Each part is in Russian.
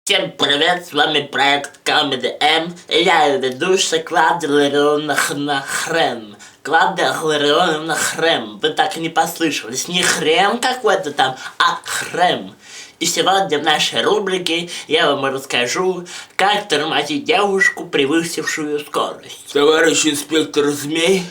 Всем привет, с вами проект Comedy M, и я ведущая Клавдия Ларионовна Хрем. Клавдия Ларионовна Хрем, вы так и не послышались, не хрен какой-то там, а хрем. И сегодня в нашей рубрике я вам расскажу, как тормозить девушку, превысившую скорость. Товарищ инспектор Змей,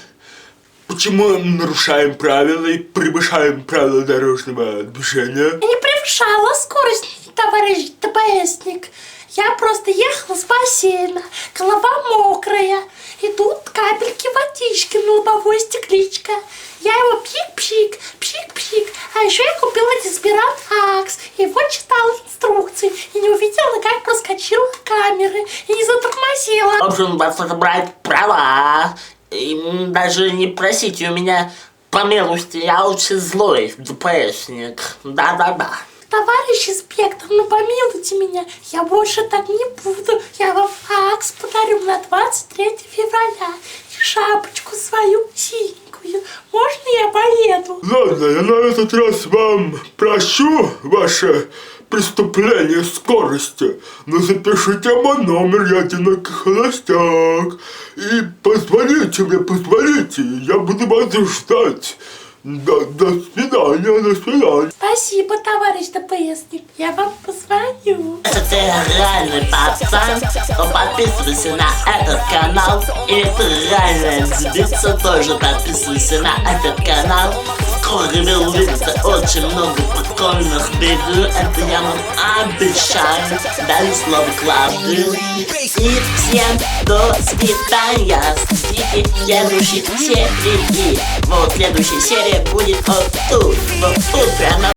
почему мы нарушаем правила и превышаем правила дорожного движения? Я не превышала скорость, товарищ ДПСник. Я просто ехала с бассейна, голова мокрая, и тут капельки водички на лобовой стекличке. Я его пик-пик, пик-пик, а еще я купила дезодорант Акс, и вот читала инструкции, и не увидела, как проскочила камеры, и не затормозила. В общем, вас надо брать права, и даже не просите у меня помилуйте, я очень злой ДПСник, да-да-да. Товарищ инспектор, ну помилуйте меня, я больше так не буду. Я вам факс подарю на 23 февраля и шапочку свою синенькую. Можно я поеду? Ладно, я на этот раз вам прощу ваше преступление скорости, но запишите мой номер, я одинокий холостяк, и позвоните мне, позвоните, я буду вас ждать. До свидания, до свидания. Спасибо, товарищ ДПСник, я вам позвоню. Если ты реальный пацан, то подписывайся на этот канал. И ты реальная девица, тоже подписывайся на этот канал. Скоро вы увидите очень много прикольных видео, это я вам обещаю. Даю слово Клавдии. И всем до свидания. Ждите следующей серии. Вот следующая серия будет вот тут прямо